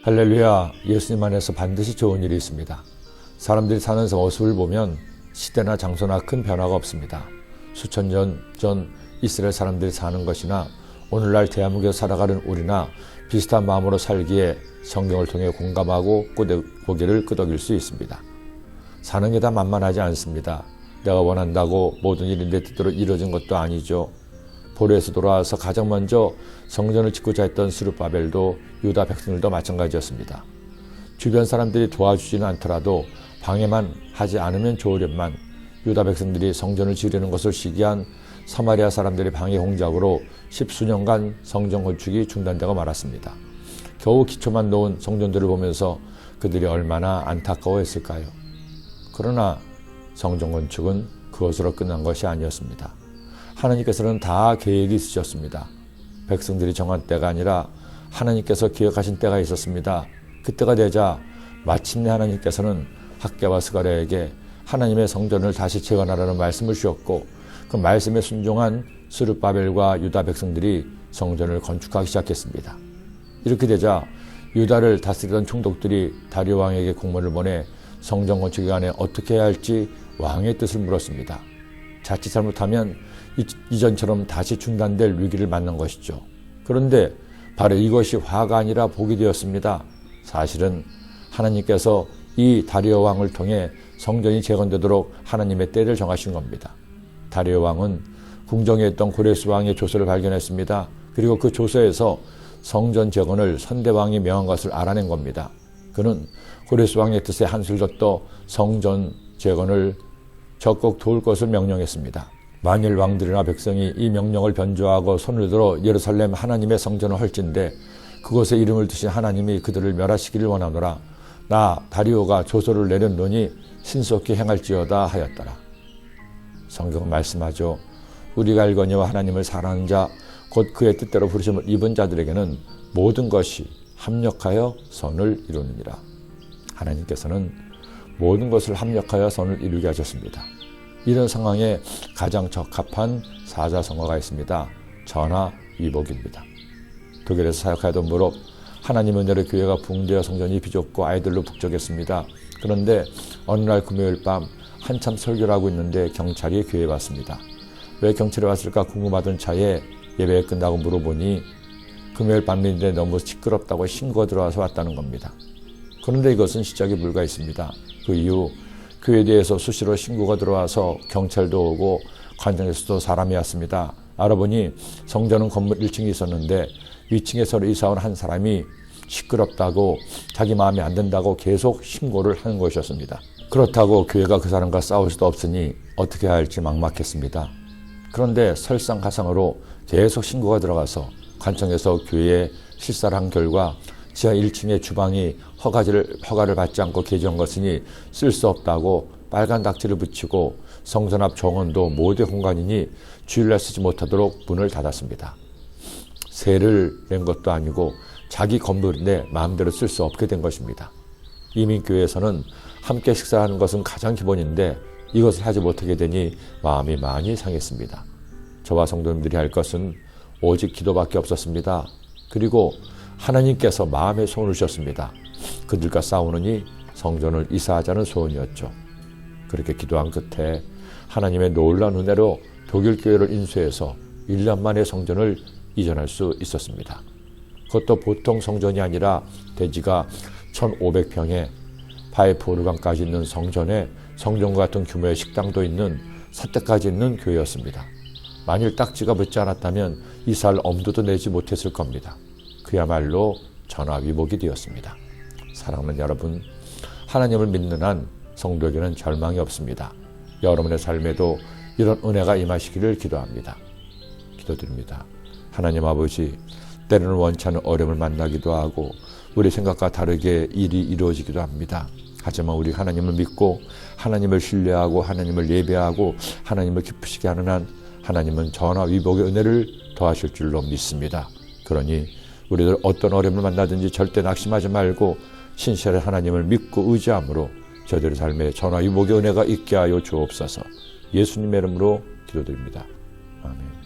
할렐루야, 예수님 안에서 반드시 좋은 일이 있습니다. 사람들이 사는 모습을 보면 시대나 장소나 큰 변화가 없습니다. 수천 년 전 이스라엘 사람들이 사는 것이나 오늘날 대한민국에서 살아가는 우리나 비슷한 마음으로 살기에 성경을 통해 공감하고 고개를 끄덕일 수 있습니다. 사는 게 다 만만하지 않습니다. 내가 원한다고 모든 일이 내 뜻대로 이루어진 것도 아니죠. 보로에서 돌아와서 가장 먼저 성전을 짓고자 했던 스룹바벨도 유다 백성들도 마찬가지였습니다. 주변 사람들이 도와주지는 않더라도 방해만 하지 않으면 좋으련만 유다 백성들이 성전을 지으려는 것을 시기한 사마리아 사람들의 방해 공작으로 10수년간 성전 건축이 중단되고 말았습니다. 겨우 기초만 놓은 성전들을 보면서 그들이 얼마나 안타까워했을까요? 그러나 성전 건축은 그것으로 끝난 것이 아니었습니다. 하나님께서는 다 계획이 있으셨습니다. 백성들이 정한 때가 아니라 하나님께서 기획하신 때가 있었습니다. 그때가 되자 마침내 하나님께서는 학개와 스가랴에게 하나님의 성전을 다시 재건하라는 말씀을 주셨고 그 말씀에 순종한 스룹바벨과 유다 백성들이 성전을 건축하기 시작했습니다. 이렇게 되자 유다를 다스리던 총독들이 다리오 왕에게 공문을 보내 성전 건축에 관해 어떻게 해야 할지 왕의 뜻을 물었습니다. 자칫 잘못하면 이전처럼 다시 중단될 위기를 맞는 것이죠. 그런데 바로 이것이 화가 아니라 복이 되었습니다. 사실은 하나님께서 이 다리오 왕을 통해 성전이 재건되도록 하나님의 때를 정하신 겁니다. 다리오 왕은 궁정에 있던 고레스 왕의 조서를 발견했습니다. 그리고 그 조서에서 성전 재건을 선대왕이 명한 것을 알아낸 겁니다. 그는 고레스 왕의 뜻에 한술 더 성전 재건을 적극 도울 것을 명령했습니다. 만일 왕들이나 백성이 이 명령을 변조하고 손을 들어 예루살렘 하나님의 성전을 헐진대 그곳에 이름을 두신 하나님이 그들을 멸하시기를 원하노라. 나 다리오가 조서를 내렸노니 신속히 행할지어다 하였더라. 성경은 말씀하죠. 우리가 알거니와 하나님을 사랑하는 자 곧 그의 뜻대로 부르심을 입은 자들에게는 모든 것이 합력하여 선을 이루느니라. 하나님께서는 모든 것을 합력하여 선을 이루게 하셨습니다. 이런 상황에 가장 적합한 사자성어가 있습니다. 전화위복입니다. 독일에서 사역하던 무렵 하나님 은혜로 교회가 붕대어 성전이 비좁고 아이들로 북적였습니다. 그런데 어느 날 금요일 밤 한참 설교를 하고 있는데 경찰이 교회에 왔습니다. 왜 경찰이 왔을까 궁금하던 차에 예배 끝나고 물어보니 금요일 밤인데 너무 시끄럽다고 신고가 들어와서 왔다는 겁니다. 그런데 이것은 시작에 불과 있습니다. 그 이후 교회에서 수시로 신고가 들어와서 경찰도 오고 관장에서도 사람이 왔습니다. 알아보니 성전은 건물 1층에 있었는데 위층에서 이사 온 한 사람이 시끄럽다고 자기 마음에 안 든다고 계속 신고를 하는 것이었습니다. 그렇다고 교회가 그 사람과 싸울 수도 없으니 어떻게 해야 할지 막막했습니다. 그런데 설상가상으로 계속 신고가 들어가서 관청에서 교회에 실사를 한 결과 지하 1층의 주방이 허가를 받지 않고 개조한 것이니 쓸 수 없다고 빨간 닥지를 붙이고 성전 앞 정원도 모대 공간이니 주일날 쓰지 못하도록 문을 닫았습니다. 세를 낸 것도 아니고 자기 건물인데 마음대로 쓸 수 없게 된 것입니다. 이민교회에서는 함께 식사하는 것은 가장 기본인데 이것을 하지 못하게 되니 마음이 많이 상했습니다. 저와 성도님들이 할 것은 오직 기도밖에 없었습니다. 그리고 하나님께서 마음에 손을 주셨습니다. 그들과 싸우느니 성전을 이사하자는 소원이었죠. 그렇게 기도한 끝에 하나님의 놀라운 은혜로 독일 교회를 인수해서 1년 만에 성전을 이전할 수 있었습니다. 그것도 보통 성전이 아니라 대지가 1500평에 파이프 오르간까지 있는 성전에 성전과 같은 규모의 식당도 있는 사택까지 있는 교회였습니다. 만일 딱지가 붙지 않았다면 이사할 엄두도 내지 못했을 겁니다. 그야말로 전화위복이 되었습니다. 사랑하는 여러분, 하나님을 믿는 한 성도에게는 절망이 없습니다. 여러분의 삶에도 이런 은혜가 임하시기를 기도합니다. 기도드립니다. 하나님 아버지, 때로는 원치 않은 어려움을 만나기도 하고 우리 생각과 다르게 일이 이루어지기도 합니다. 하지만 우리 하나님을 믿고 하나님을 신뢰하고 하나님을 예배하고 하나님을 기쁘시게 하는 한 하나님은 전화 위복의 은혜를 더하실 줄로 믿습니다. 그러니 우리들 어떤 어려움을 만나든지 절대 낙심하지 말고 신실한 하나님을 믿고 의지함으로 저희들의 삶에 전화 위복의 은혜가 있게 하여 주옵소서. 예수님의 이름으로 기도드립니다. 아멘.